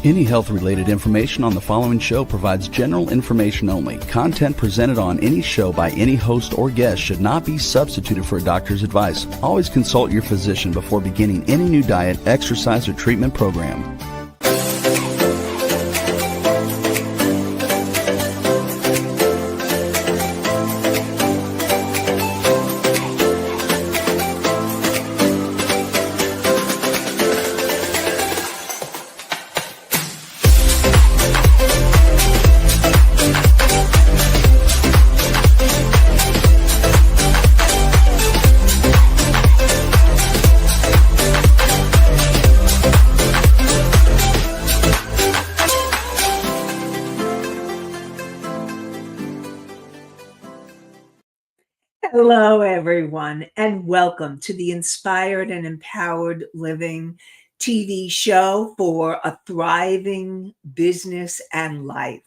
Any health-related information on the following show provides general information only. Content presented on any show by any host or guest should not be substituted for a doctor's advice. Always consult your physician before beginning any new diet, exercise, or treatment program. Hello, everyone, and welcome to the Inspired and Empowered Living TV show for a thriving business and life.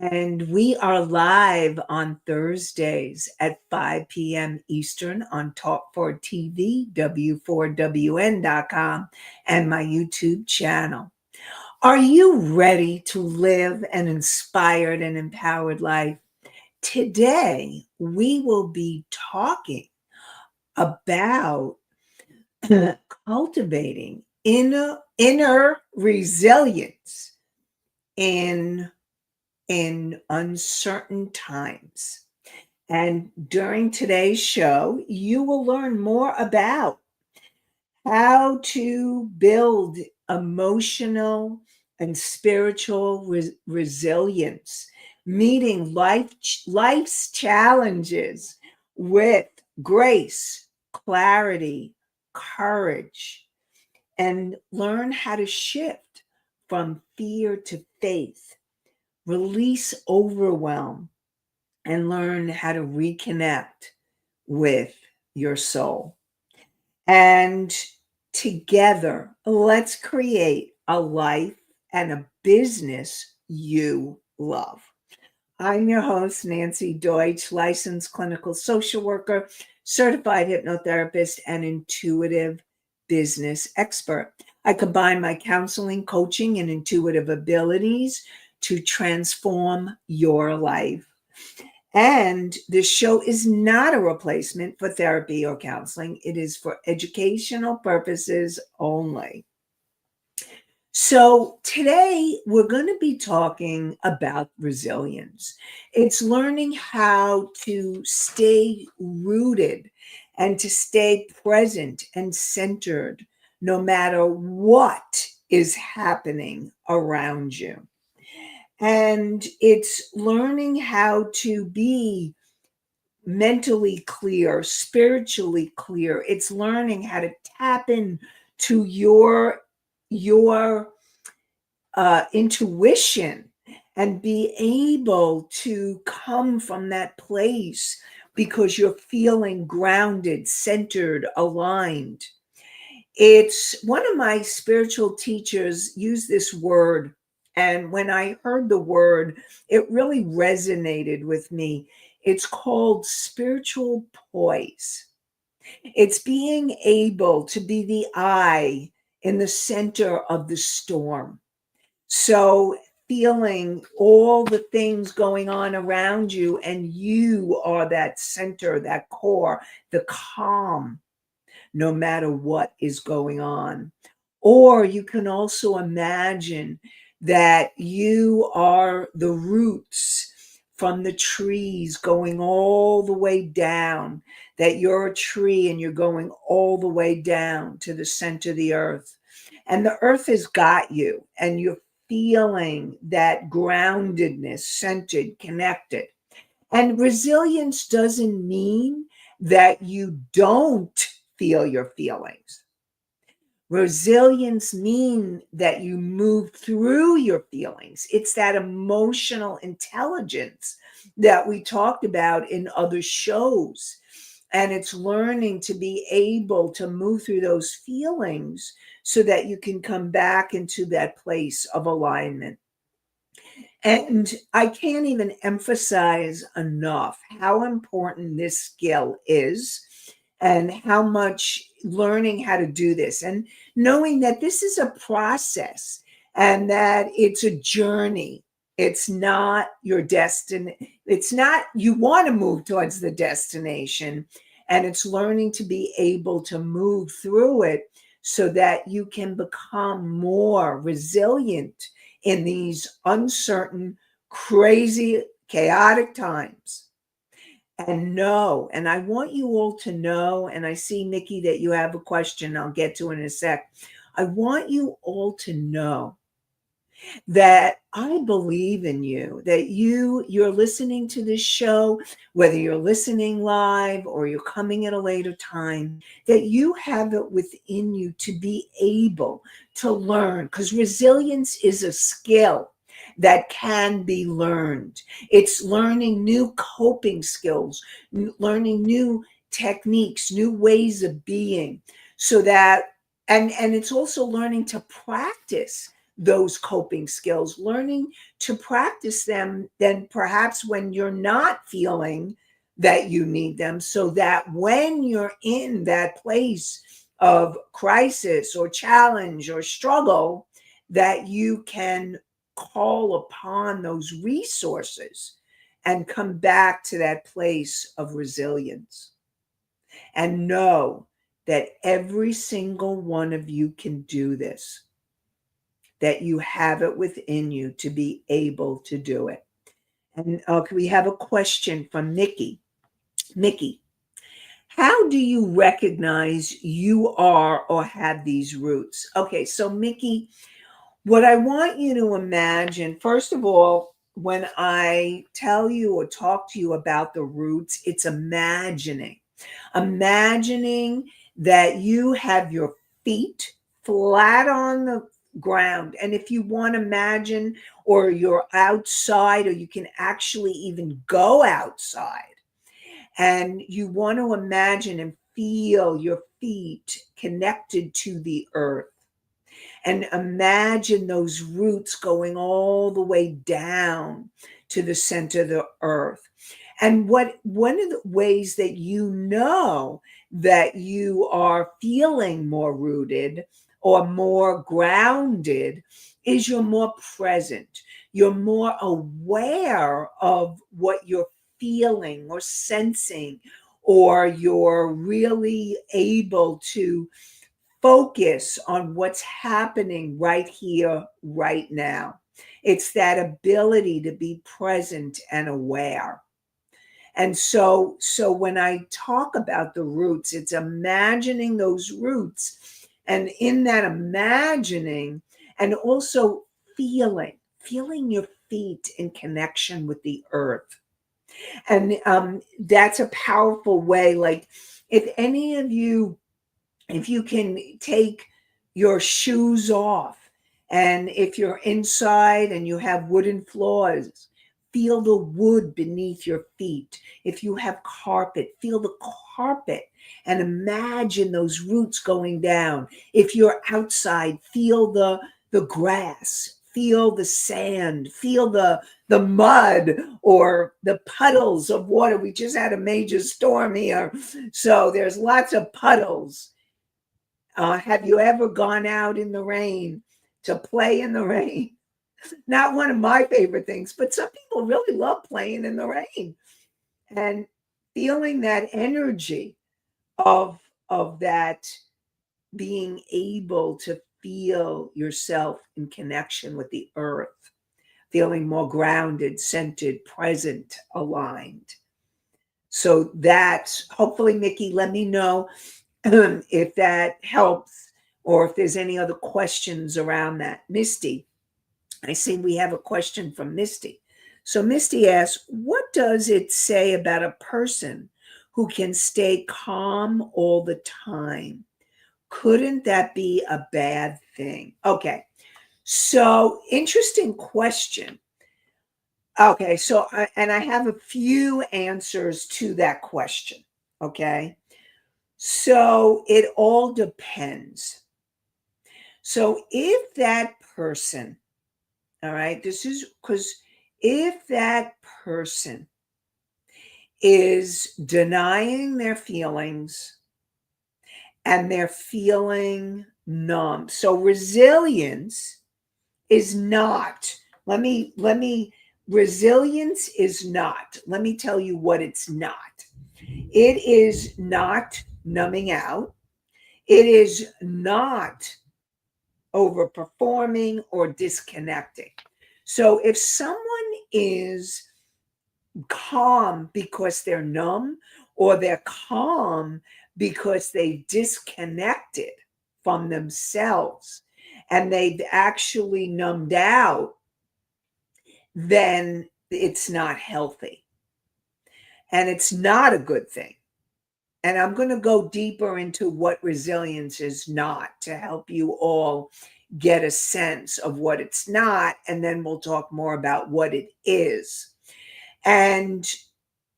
And we are live on Thursdays at 5 p.m. Eastern on Talk 4 TV, W4WN.com, and my YouTube channel. Are you ready to live an inspired and empowered life? Today, we will be talking about cultivating inner resilience in uncertain times. And during today's show, you will learn more about how to build emotional and spiritual resilience, meeting life's challenges with grace, clarity, courage, and learn how to shift from fear to faith, release overwhelm, and learn how to reconnect with your soul. And together, let's create a life and a business you love. I'm your host, Nanci Deutsch, licensed clinical social worker, certified hypnotherapist, and intuitive business expert. I combine my counseling, coaching, and intuitive abilities to transform your life. And this show is not a replacement for therapy or counseling. It is for educational purposes only. So today we're going to be talking about resilience. It's learning how to stay rooted and to stay present and centered no matter what is happening around you. And it's learning how to be mentally clear, spiritually clear. It's learning how to tap into your intuition and be able to come from that place because you're feeling grounded, centered, aligned. It's one of my spiritual teachers used this word, and when I heard the word, it really resonated with me. It's called spiritual poise. It's being able to be the eye in the center of the storm. So feeling all the things going on around you, and you are that center, that core, the calm, no matter what is going on. Or you can also imagine that you are the roots from the trees going all the way down, that you're a tree and you're going all the way down to the center of the earth. And the earth has got you, and you're feeling that groundedness, centered, connected. And resilience doesn't mean that you don't feel your feelings. Resilience means that you move through your feelings. It's that emotional intelligence that we talked about in other shows. And it's learning to be able to move through those feelings so that you can come back into that place of alignment. And I can't even emphasize enough how important this skill is and how much learning how to do this and knowing that this is a process and that it's a journey. It's not your destiny. It's not, you want to move towards the destination, and it's learning to be able to move through it so that you can become more resilient in these uncertain, crazy, chaotic times. And I want you all to know, and I see, Nikki, that you have a question I'll get to in a sec. I want you all to know that I believe in you, that you're listening to this show, whether you're listening live or you're coming at a later time, that you have it within you to be able to learn, because resilience is a skill that can be learned. It's learning new coping skills, learning new techniques, new ways of being, so that and it's also learning to practice those coping skills, learning to practice them then perhaps when you're not feeling that you need them, so that when you're in that place of crisis or challenge or struggle, that you can call upon those resources and come back to that place of resilience. And know that every single one of you can do this, that you have it within you to be able to do it. And we have a question from Mickey. Mickey, how do you recognize you are or have these roots? Okay, so Mickey, what I want you to imagine, first of all, when I tell you or talk to you about the roots, it's imagining that you have your feet flat on the ground. And if you want to imagine, or you're outside, or you can actually even go outside, and you want to imagine and feel your feet connected to the earth, and imagine those roots going all the way down to the center of the earth. And one of the ways that you know that you are feeling more rooted or more grounded is you're more present. You're more aware of what you're feeling or sensing, or you're really able to focus on what's happening right here, right now. It's that ability to be present and aware. And so when I talk about the roots, it's imagining those roots. And in that imagining, and also feeling your feet in connection with the earth. And that's a powerful way. Like, if any of you, if you can take your shoes off, and if you're inside and you have wooden floors, feel the wood beneath your feet. If you have carpet, feel the carpet and imagine those roots going down. If you're outside, feel the grass, feel the sand, feel the mud or the puddles of water. We just had a major storm here, so there's lots of puddles. Have you ever gone out in the rain to play in the rain? Not one of my favorite things, but some people really love playing in the rain and feeling that energy of that, being able to feel yourself in connection with the earth, feeling more grounded, centered, present, aligned. So that's, hopefully, Mickey, let me know if that helps, or if there's any other questions around that. Misty, I see we have a question from Misty. So Misty asks, what does it say about a person who can stay calm all the time? Couldn't that be a bad thing? Okay, so interesting question. Okay, so and I have a few answers to that question. Okay. So it all depends. So if that person, all right, this is because if that person is denying their feelings and they're feeling numb, so resilience is not, resilience is not, let me tell you what it's not. It is not numbing out. It is not overperforming or disconnecting. So if someone is calm because they're numb, or they're calm because they disconnected from themselves and they've actually numbed out, then it's not healthy and it's not a good thing. And I'm going to go deeper into what resilience is not to help you all get a sense of what it's not. And then we'll talk more about what it is. And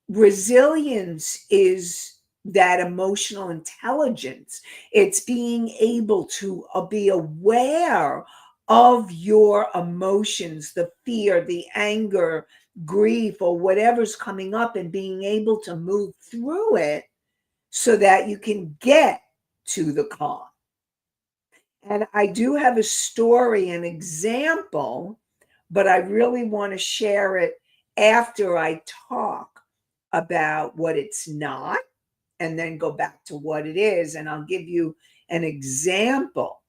resilience is that emotional intelligence. It's being able to be aware of your emotions, the fear, the anger, grief, or whatever's coming up, and being able to move through it so that you can get to the calm. And I do have a story, an example, but I really want to share it after I talk about what it's not, and then go back to what it is. And I'll give you an example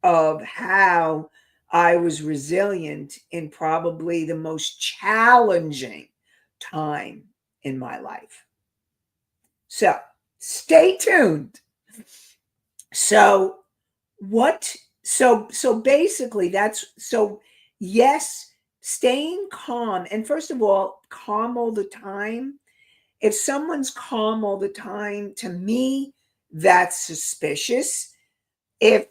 of how I was resilient in probably the most challenging time in my life. So stay tuned. So basically yes, staying calm. And first of all, calm all the time. If someone's calm all the time, to me, that's suspicious. But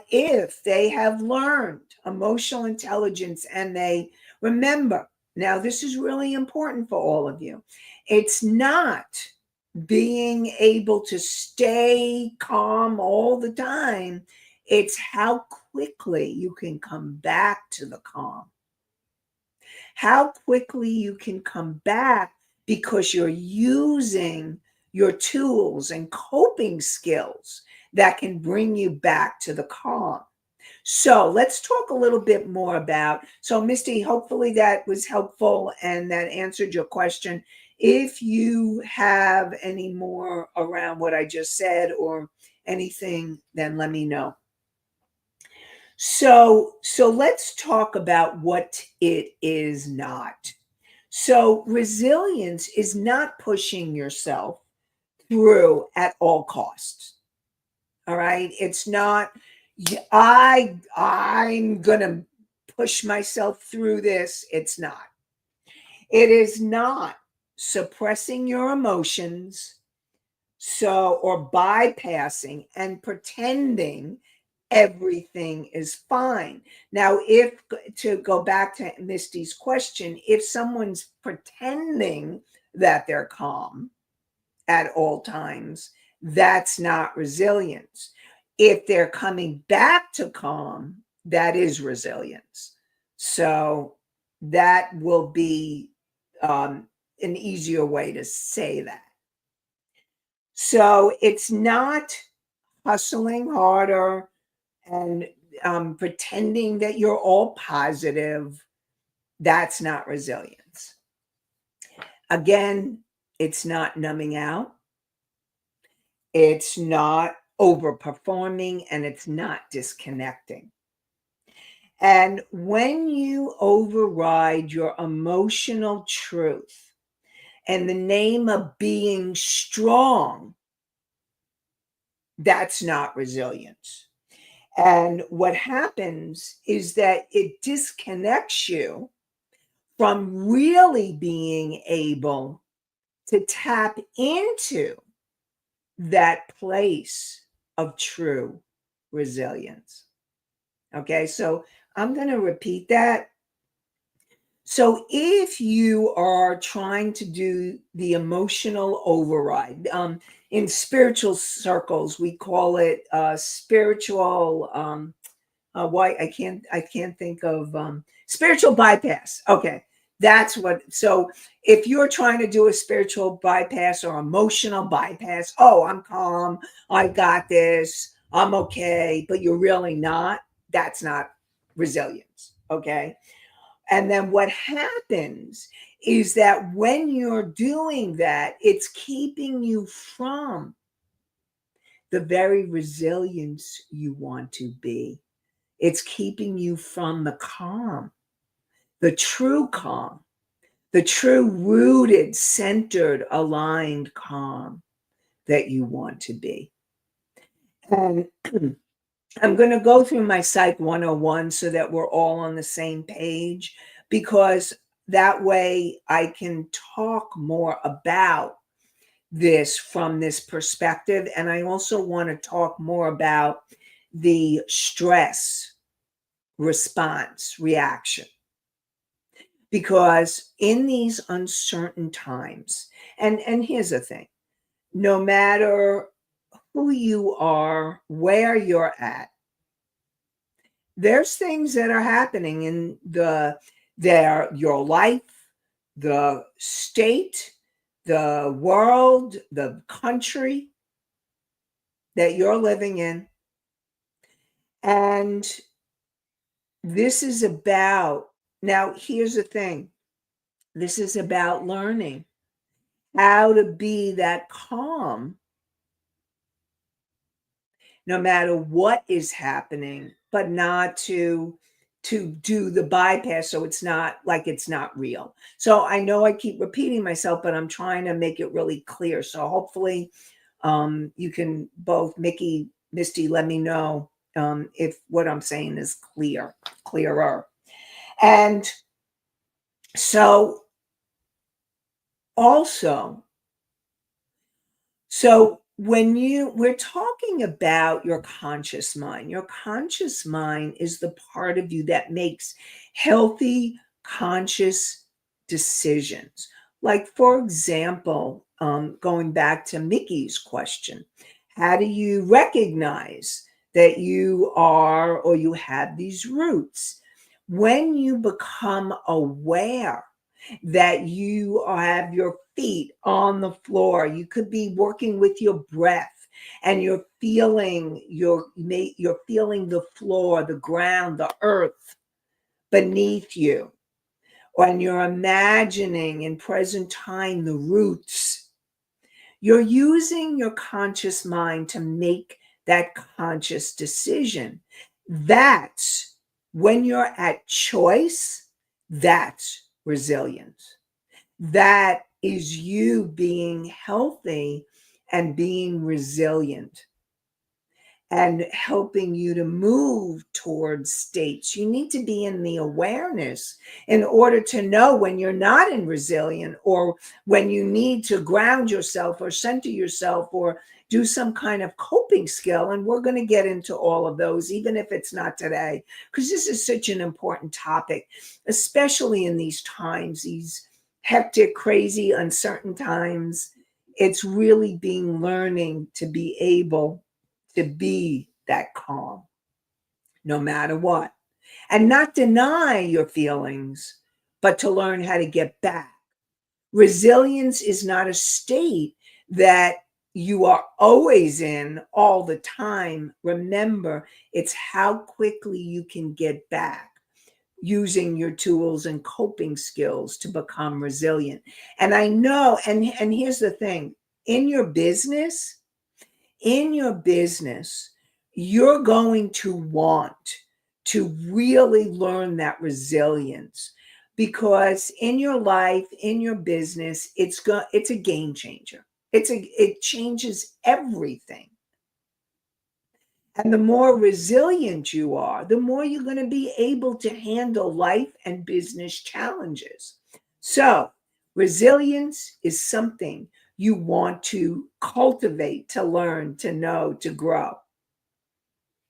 if they have learned emotional intelligence and they remember, now this is really important for all of you. It's not being able to stay calm all the time. It's how quickly you can come back to the calm. How quickly you can come back because you're using your tools and coping skills that can bring you back to the calm. So let's talk a little bit more about, so Misty, hopefully that was helpful and that answered your question. If you have any more around what I just said or anything, then let me know. So let's talk about what it is not. So resilience is not pushing yourself through at all costs. All right. It's not, I'm going to push myself through this. It's not. It is not suppressing your emotions, or bypassing and pretending everything is fine. Now, to go back to Misty's question, if someone's pretending that they're calm at all times, that's not resilience. If they're coming back to calm, that is resilience. So that will be an easier way to say that. So it's not hustling harder and pretending that you're all positive. That's not resilience. Again, it's not numbing out. It's not overperforming, and it's not disconnecting. And when you override your emotional truth in the name of being strong, that's not resilience. And what happens is that it disconnects you from really being able to tap into that place of true resilience. Okay, so I'm going to repeat that. So if you are trying to do the emotional override, in spiritual circles, we call it spiritual, why I can't think of spiritual bypass. Okay. That's what, so if you're trying to do a spiritual bypass or emotional bypass, oh, I'm calm, I got this, I'm okay, but you're really not, That's not resilience. Okay. And then what happens is that when you're doing that, it's keeping you from the very resilience you want to be. It's keeping you from the calm, the true calm, the true rooted, centered, aligned calm that you want to be. And I'm going to go through my Psych 101 so that we're all on the same page, because that way I can talk more about this from this perspective. And I also want to talk more about the stress response reaction, because in these uncertain times, and here's the thing, no matter who you are, where you're at, there's things that are happening in your life, the state, the world, the country that you're living in. And this is about, now here's the thing, this is about learning how to be that calm no matter what is happening, but not to do the bypass, so it's not like it's not real. So I know I keep repeating myself, but I'm trying to make it really clear. So hopefully you can both, Mickey, Misty, let me know if what I'm saying is clearer. And so also, so when we're talking about your conscious mind is the part of you that makes healthy, conscious decisions. Like, for example, going back to Mickey's question, how do you recognize that you are or you have these roots? When you become aware that you have your feet on the floor, you could be working with your breath, and you're feeling the floor, the ground, the earth beneath you, and you're imagining in present time the roots. You're using your conscious mind to make that conscious decision. That's when you're at choice, that's resilience. That is you being healthy and being resilient and helping you to move towards states. You need to be in the awareness in order to know when you're not in resilient, or when you need to ground yourself or center yourself or do some kind of coping skill. And we're going to get into all of those, even if it's not today, because this is such an important topic, especially in these times, these hectic, crazy, uncertain times. It's really learning to be able to be that calm no matter what, and not deny your feelings, but to learn how to get back. Resilience is not a state that you are always in all the time. Remember, it's how quickly you can get back using your tools and coping skills to become resilient. And I know, and here's the thing, in your business, you're going to want to really learn that resilience, because in your life, in your business, it's a game changer. It changes everything. And the more resilient you are, the more you're going to be able to handle life and business challenges. So, resilience is something you want to cultivate, to learn, to know, to grow.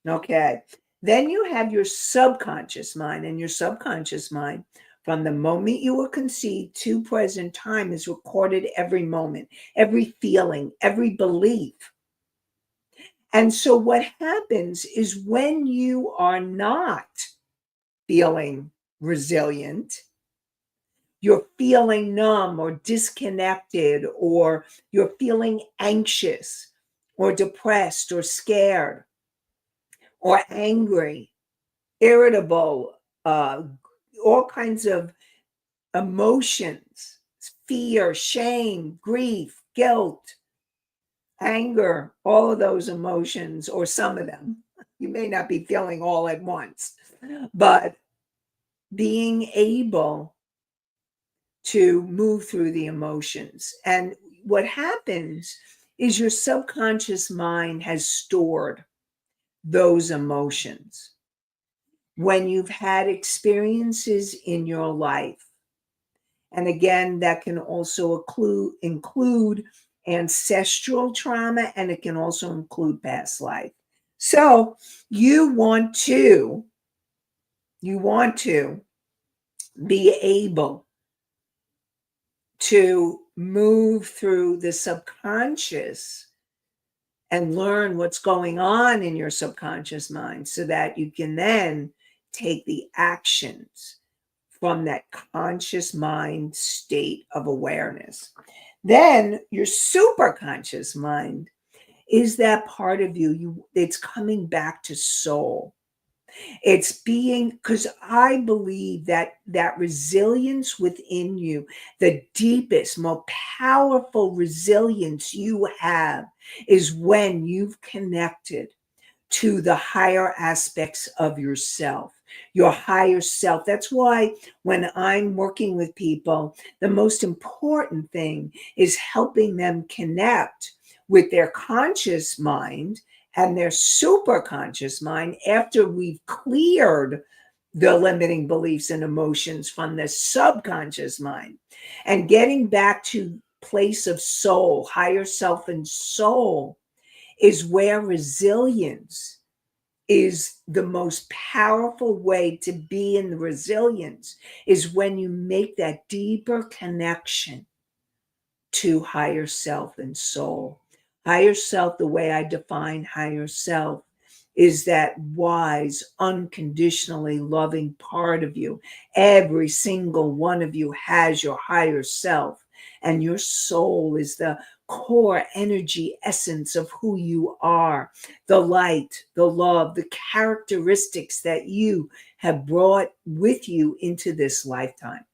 Okay. Then you have your subconscious mind, and your subconscious mind, from the moment you were conceived to present time, is recorded every moment, every feeling, every belief. And so what happens is when you are not feeling resilient, you're feeling numb or disconnected, or you're feeling anxious or depressed or scared or angry, irritable, all kinds of emotions, fear, shame, grief, guilt, anger, all of those emotions, or some of them. You may not be feeling all at once, but being able to move through the emotions. And what happens is your subconscious mind has stored those emotions. When you've had experiences in your life, and again, that can also include ancestral trauma, and it can also include past life. So you want to be able to move through the subconscious and learn what's going on in your subconscious mind so that you can then take the actions from that conscious mind state of awareness. Then your superconscious mind is that part of you it's coming back to soul. It's being, because I believe that that resilience within you, the deepest, more powerful resilience you have, is when you've connected to the higher aspects of yourself, your higher self. That's why when I'm working with people, the most important thing is helping them connect with their conscious mind and their superconscious mind after we've cleared the limiting beliefs and emotions from the subconscious mind, and getting back to place of soul, higher self and soul, is where resilience is the most powerful way to be in the resilience, is when you make that deeper connection to higher self and soul. Higher self, the way I define higher self, is that wise, unconditionally loving part of you. Every single one of you has your higher self, and your soul is the core energy essence of who you are, the light, the love, the characteristics that you have brought with you into this lifetime.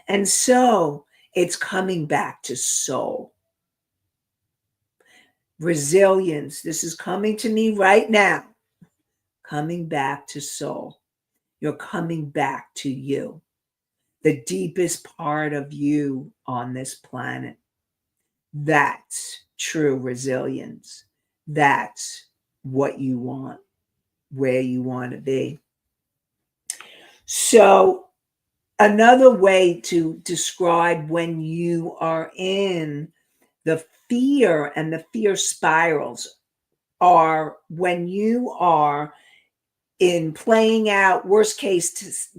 And so it's coming back to soul. Resilience, this is coming to me right now. Coming back to soul. You're coming back to you, the deepest part of you on this planet. That's true resilience. That's what you want, where you want to be. So, another way to describe when you are in the fear and the fear spirals are when you are in playing out worst case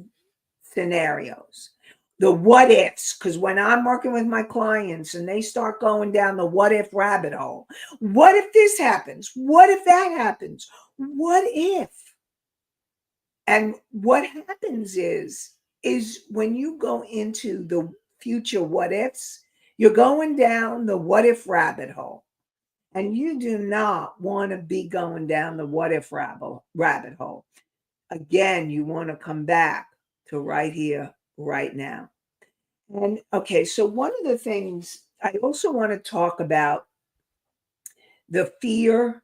scenarios, the what ifs. Because when I'm working with my clients and they start going down the what if rabbit hole, what if this happens? What if that happens? What if? And what happens is when you go into the future what ifs, you're going down the what if rabbit hole. And you do not want to be going down the what if rabbit hole. Again, you want to come back to right here, right now. And okay, so one of the things I also want to talk about, the fear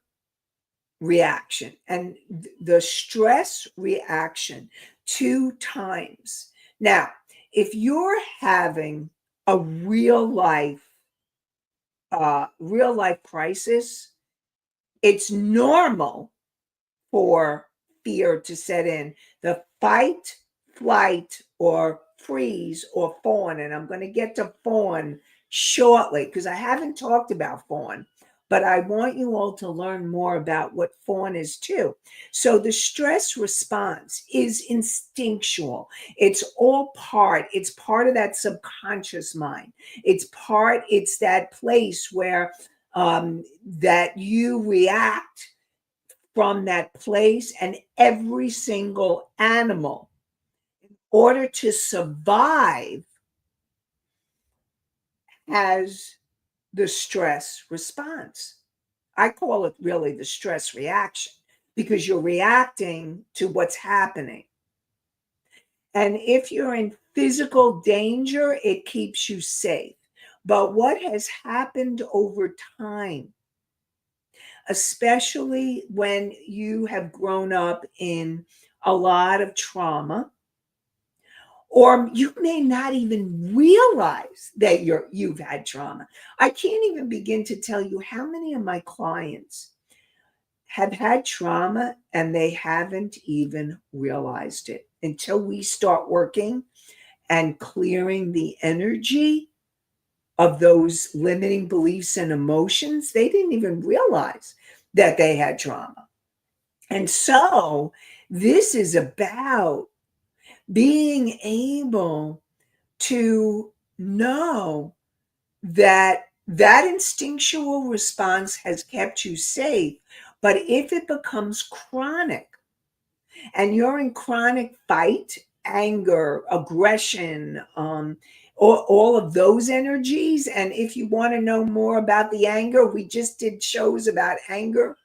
reaction and the stress reaction 2 times. Now, if you're having a real life crisis, it's normal for fear to set in, the fight, flight, or freeze or fawn. And I'm going to get to fawn shortly because I haven't talked about fawn, but I want you all to learn more about what fawn is too. So the stress response is instinctual. It's part of that subconscious mind. It's that place where that you react from that place, and every single animal, in order to survive, has the stress response. I call it really the stress reaction. because you're reacting to what's happening. And if you're in physical danger, it keeps you safe. But what has happened over time, especially when you have grown up in a lot of trauma, or you may not even realize that you've had trauma. I can't even begin to tell you how many of my clients have had trauma and they haven't even realized it until we start working and clearing the energy of those limiting beliefs and emotions. They didn't even realize that they had trauma. And so this is about being able to know that that instinctual response has kept you safe. But if it becomes chronic and you're in chronic fight, anger, aggression, all of those energies, and if you want to know more about the anger, we just did shows about anger.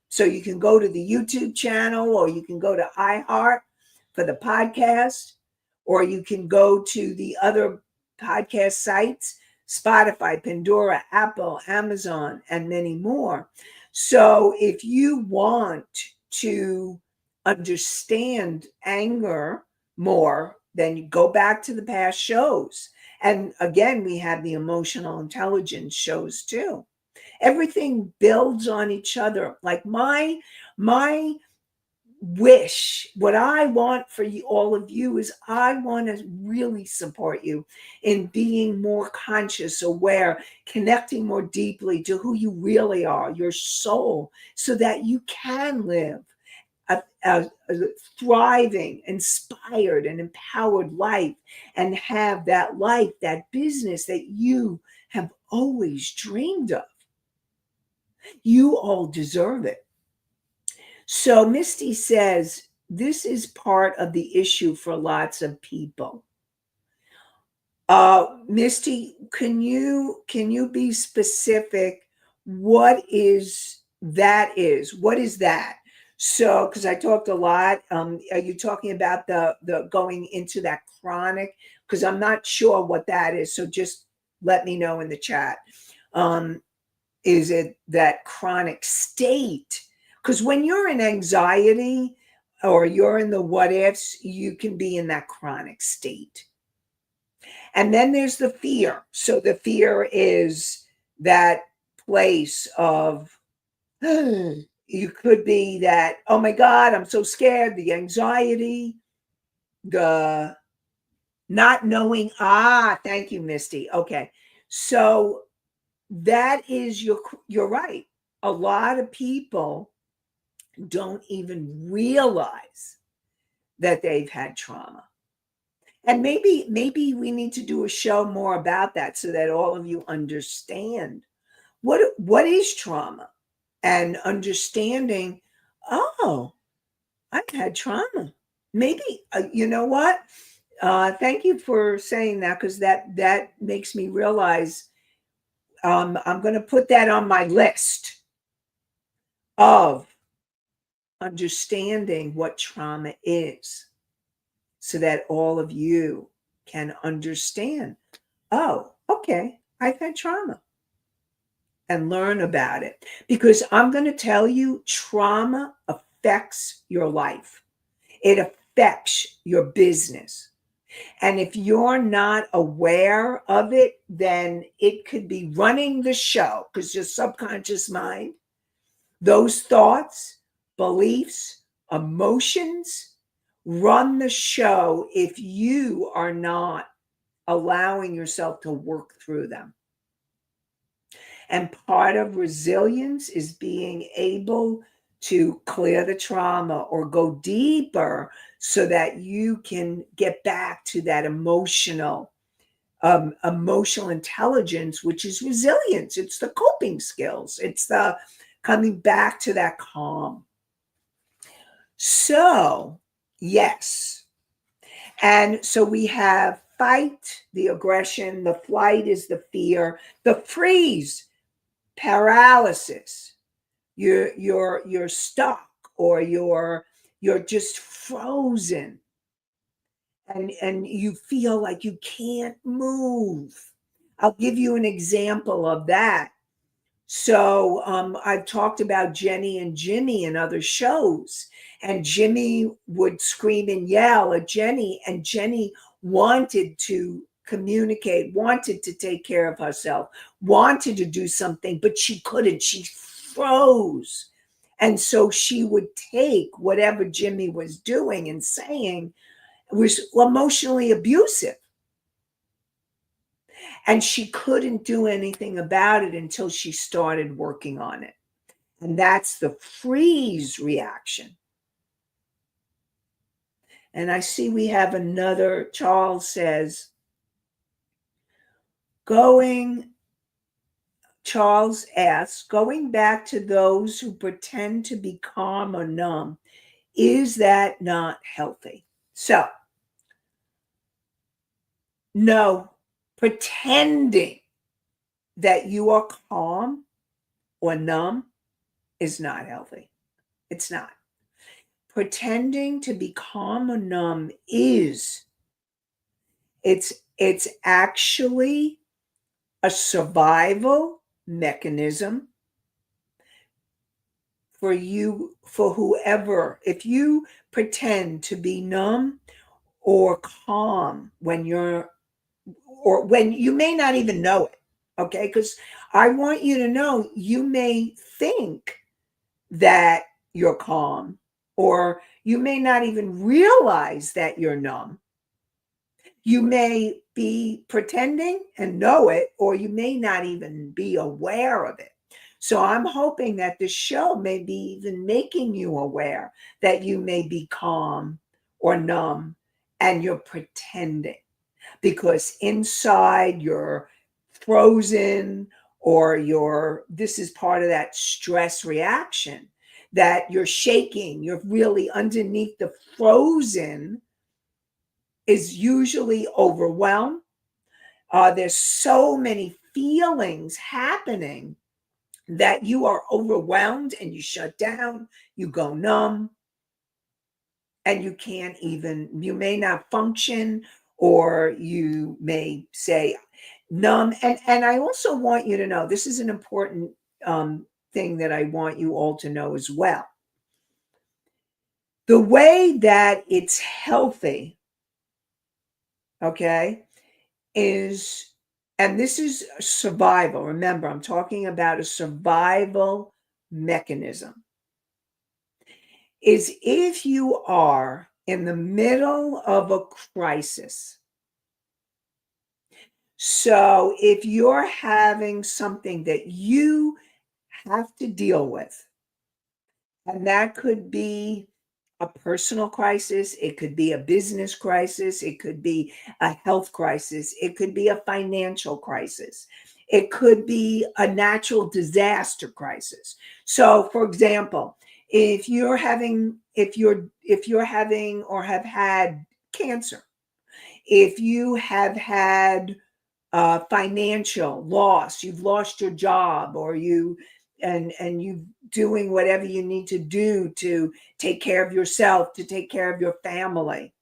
So you can go to the YouTube channel, or you can go to iHeart for the podcast, or you can go to the other podcast sites, Spotify, Pandora, Apple, Amazon, and many more. So if you want to understand anger more, then you go back to the past shows. And again, we have the emotional intelligence shows too. Everything builds on each other. Like my wish, what I want for you, all of you, is I want to really support you in being more conscious, aware, connecting more deeply to who you really are, your soul, so that you can live a thriving, inspired, and empowered life, and have that life, that business that you have always dreamed of. You all deserve it. So Misty says, this is part of the issue for lots of people. Misty, can you be specific? What is that? What is that? So, because I talked a lot, are you talking about the going into that chronic? Because I'm not sure what that is. So just let me know in the chat. Is it that chronic state? Because when you're in anxiety or you're in the what ifs, you can be in that chronic state. And then there's the fear. So the fear is that place of, you could be that, oh my God, I'm so scared, the anxiety, the not knowing. Thank you, Misty. Okay. So that is you're right. A lot of people don't even realize that they've had trauma. And maybe we need to do a show more about that so that all of you understand what is trauma, and understanding, oh, I've had trauma. Maybe you know what? Thank you for saying that, because that makes me realize I'm going to put that on my list of understanding what trauma is, so that all of you can understand, oh, okay, I've had trauma, and learn about it. Because I'm going to tell you, trauma affects your life. It affects your business. And if you're not aware of it, then it could be running the show, because your subconscious mind, those thoughts, beliefs, emotions run the show if you are not allowing yourself to work through them. And part of resilience is being able to clear the trauma or go deeper, so that you can get back to that emotional intelligence, which is resilience. It's the coping skills. It's the coming back to that calm. So, yes. And so we have fight, the aggression, the flight is the fear, the freeze, paralysis. You're stuck, or you're just frozen, and you feel like you can't move. I'll give you an example of that. So I've talked about Jenny and Jimmy in other shows, and Jimmy would scream and yell at Jenny, and Jenny wanted to communicate, wanted to take care of herself, wanted to do something, but she couldn't. She froze. And so she would take whatever Jimmy was doing and saying was emotionally abusive. And she couldn't do anything about it until she started working on it. And that's the freeze reaction. And I see we have another. Charles says, Charles asks, going back to those who pretend to be calm or numb, is that not healthy? So, no, pretending that you are calm or numb is not healthy. It's not. Pretending to be calm or numb it's actually a survival mechanism for you, for whoever. If you pretend to be numb or calm when you may not even know it, okay? Because I want you to know, you may think that you're calm, or you may not even realize that you're numb. You may be pretending and know it, or you may not even be aware of it. So I'm hoping that the show may be even making you aware that you may be calm or numb and you're pretending, because inside you're frozen, or this is part of that stress reaction, that you're shaking. You're really underneath the frozen is usually overwhelmed. There's so many feelings happening that you are overwhelmed, and you shut down, you go numb, and you may not function, or you may say numb. And I also want you to know, this is an important thing that I want you all to know as well. The way that it's healthy, okay, is, and this is survival. Remember, I'm talking about a survival mechanism, is if you are in the middle of a crisis. So if you're having something that you have to deal with, and that could be a personal crisis, it could be a business crisis, it could be a health crisis, it could be a financial crisis, it could be a natural disaster crisis. So, for example, if you're having or have had cancer, if you have had financial loss, you've lost your job, or you doing whatever you need to do to take care of yourself, to take care of your family,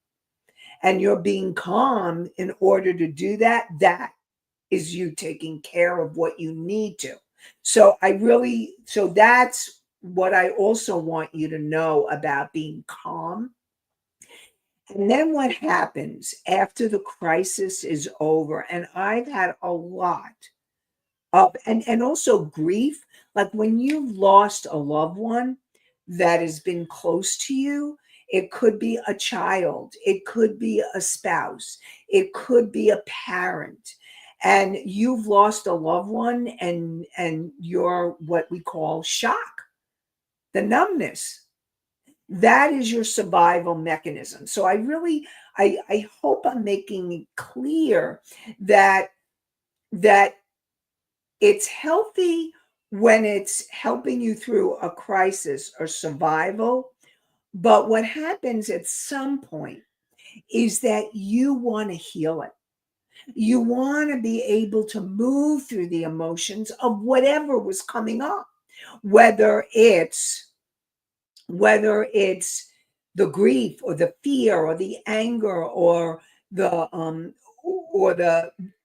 and you're being calm in order to do that, that is you taking care of what you need to. So that's what I also want you to know about being calm. And then what happens after the crisis is over, and I've had a lot of, and also grief, like when you've lost a loved one that has been close to you. It could be a child, it could be a spouse, it could be a parent, and you've lost a loved one, and you're what we call shock, the numbness. That is your survival mechanism. So I hope I'm making it clear that it's healthy when it's helping you through a crisis or survival. But what happens at some point is that you want to heal it. You want to be able to move through the emotions of whatever was coming up, whether it's whether it's the grief or the fear or the anger or the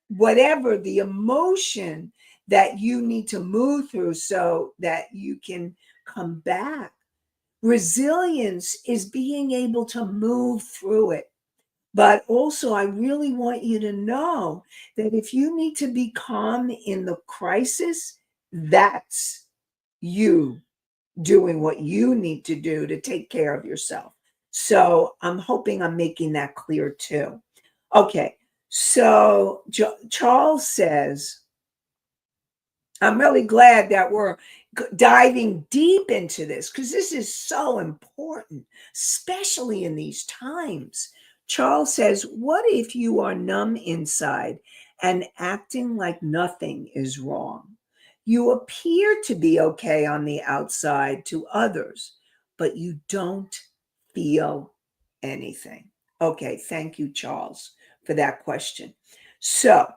whatever the emotion that you need to move through so that you can come back. Resilience is being able to move through it. But also, I really want you to know that if you need to be calm in the crisis, that's you doing what you need to do to take care of yourself. So I'm hoping I'm making that clear too. Okay, so Charles says, I'm really glad that we're diving deep into this because this is so important, especially in these times. Charles says, what if you are numb inside and acting like nothing is wrong? You appear to be okay on the outside to others, but you don't feel anything. Okay, thank you, Charles, for that question. So,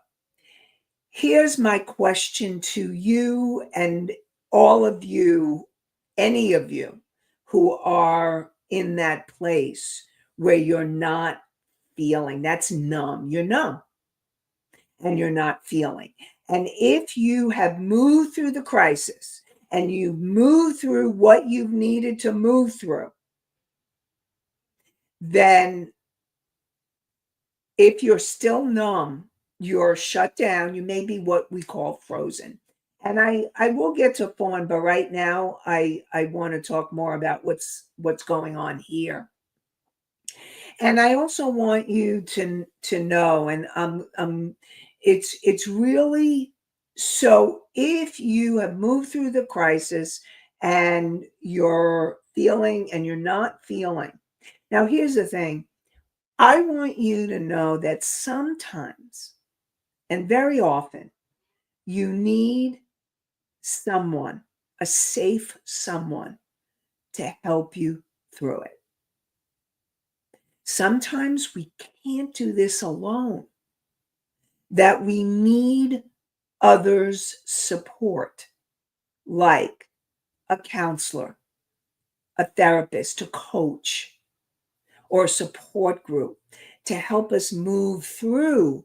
here's my question to you and all of you, any of you who are in that place where you're not feeling, that's numb. You're numb and you're not feeling. And if you have moved through the crisis and you've moved through what you've needed to move through, then if you're still numb, you're shut down, you may be what we call frozen. And I will get to fawn, but right now I want to talk more about what's going on here. And I also want you to know, and it's really, so if you have moved through the crisis and you're feeling and you're not feeling. Now here's the thing. I want you to know that sometimes and very often you need someone, a safe someone to help you through it. Sometimes we can't do this alone, that we need others' support, like a counselor, a therapist, a coach, or a support group to help us move through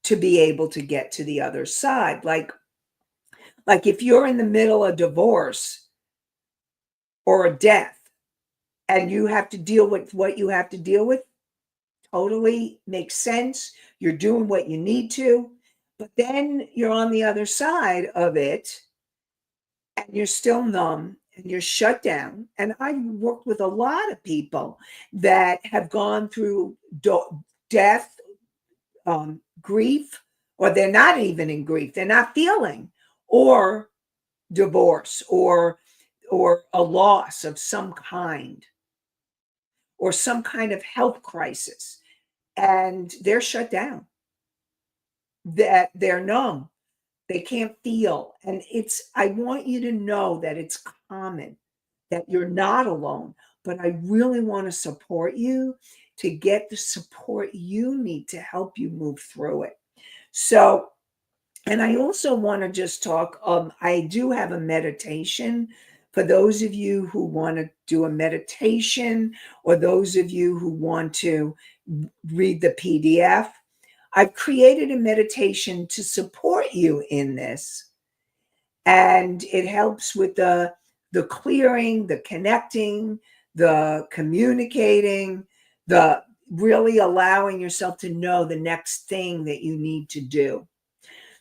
to be able to get to the other side. Like if you're in the middle of divorce or a death and you have to deal with what you have to deal with, totally makes sense. You're doing what you need to, but then you're on the other side of it and you're still numb and you're shut down. And I've worked with a lot of people that have gone through death, grief, or they're not even in grief, they're not feeling, or divorce, or a loss of some kind, or some kind of health crisis, and they're shut down, that they're numb, they can't feel. And I want you to know that it's common, that you're not alone, but I really want to support you to get the support you need to help you move through it. So, and I also want to just talk, I do have a meditation for those of you who want to do a meditation, or those of you who want to read the PDF. I've created a meditation to support you in this. And it helps with the clearing, the connecting, the communicating, the really allowing yourself to know the next thing that you need to do.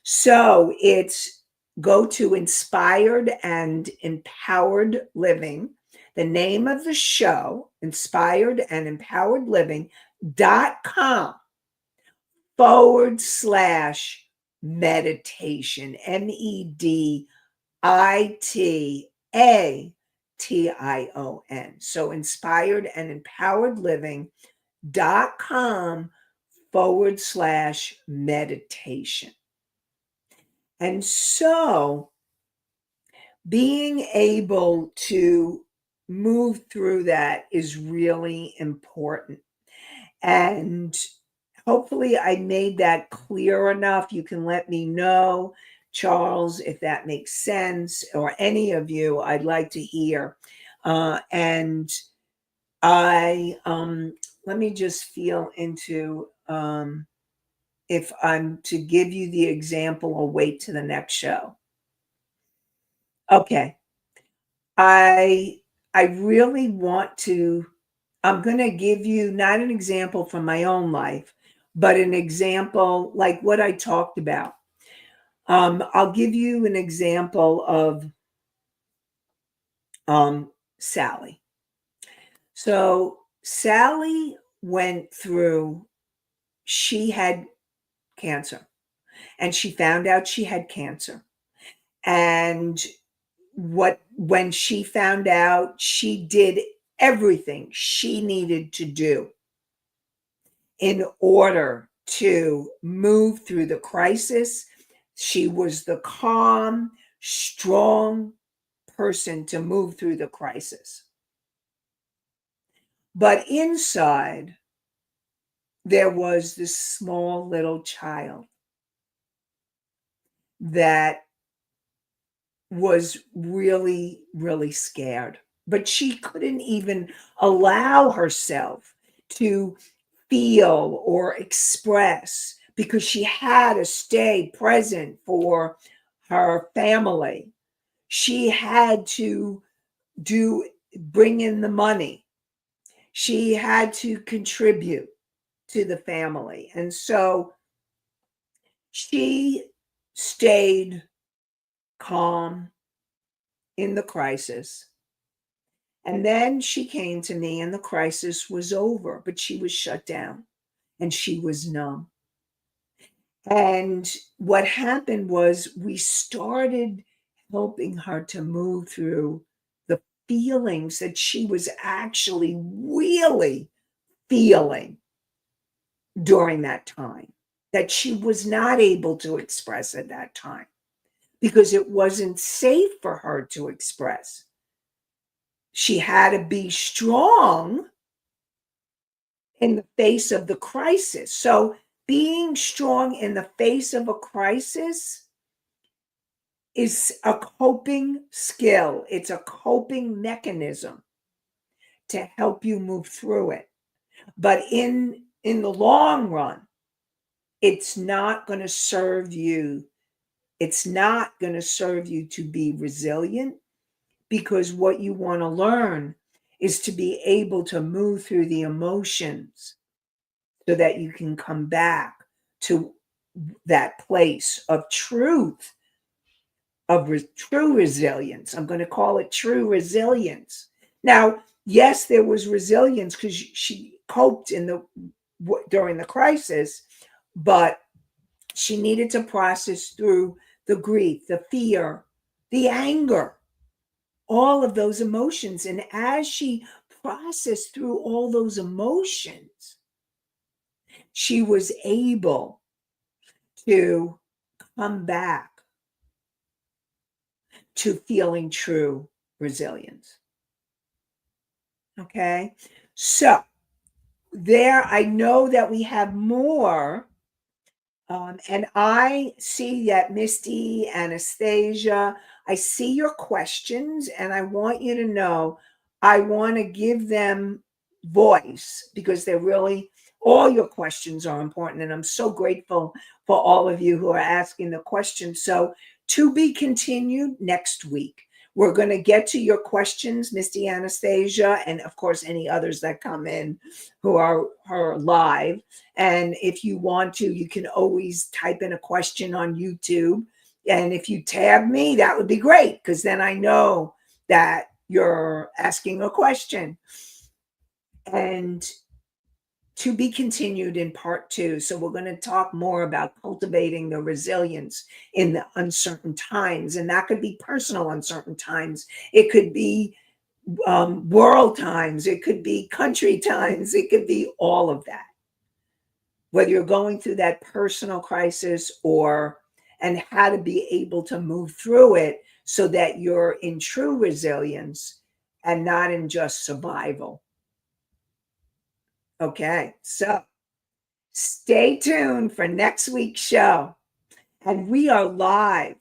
So it's go to Inspired and Empowered Living. The name of the show, Inspired and Empowered Living.com /meditation, MEDITATION. So Inspired and Empowered Living.com /meditation. And so being able to move through that is really important. And hopefully I made that clear enough. You can let me know, Charles, if that makes sense, or any of you, I'd like to hear. And I let me just feel into if I'm to give you the example or wait to the next show. Okay. I I really want to I'm going to give you not an example from my own life, but an example like what I talked about. I'll give you an example of Sally. So Sally went through, she had cancer and she found out she had cancer. And when she found out, she did everything she needed to do in order to move through the crisis. She was the calm, strong person to move through the crisis. But inside, there was this small little child that was really, really scared. But she couldn't even allow herself to feel or express because she had to stay present for her family. She had to do bring in the money. She had to contribute to the family. And so she stayed calm in the crisis. And then she came to me and the crisis was over, but she was shut down and she was numb. And what happened was we started helping her to move through the feelings that she was actually really feeling during that time, that she was not able to express at that time because it wasn't safe for her to express. She had to be strong in the face of the crisis. So, being strong in the face of a crisis is a coping skill, it's a coping mechanism to help you move through it. But in the long run, it's not going to serve you. It's not going to serve you to be resilient because what you want to learn is to be able to move through the emotions so that you can come back to that place of truth, of true resilience. I'm going to call it true resilience. Now, yes, there was resilience because she coped during the crisis, but she needed to process through the grief, the fear, the anger, all of those emotions. And as she processed through all those emotions, she was able to come back to feeling true resilience. Okay. So there, I know that we have more. And I see that Misty, Anastasia, I see your questions, and I want you to know I want to give them voice because they're really, all your questions are important. And I'm so grateful for all of you who are asking the questions. So, to be continued next week. We're going to get to your questions, Misty, Anastasia, and of course, any others that come in who are live. And if you want to, you can always type in a question on YouTube. And if you tag me, that would be great because then I know that you're asking a question. And to be continued in part two. So we're going to talk more about cultivating the resilience in the uncertain times. And that could be personal uncertain times. It could be world times. It could be country times. It could be all of that. Whether you're going through that personal crisis and how to be able to move through it so that you're in true resilience and not in just survival. Okay, so stay tuned for next week's show. And we are live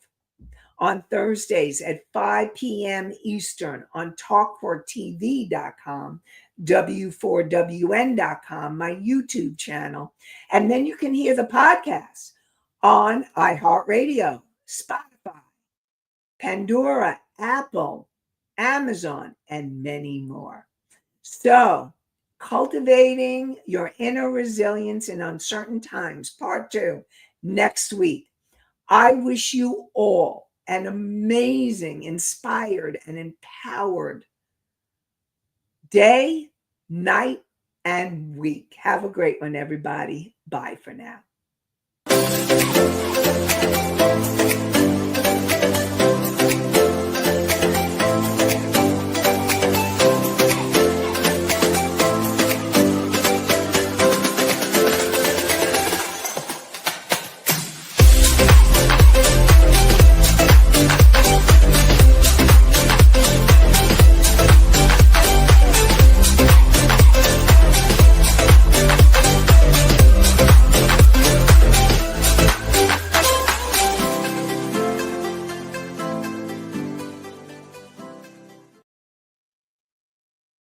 on Thursdays at 5 p.m. Eastern on talk4tv.com, w4wn.com, my YouTube channel. And then you can hear the podcast on iHeartRadio, Spotify, Pandora, Apple, Amazon, and many more. So, cultivating your inner resilience in uncertain times, part 2, next week. I wish you all an amazing, inspired, and empowered day, night, and week. Have a great one, everybody. Bye for now.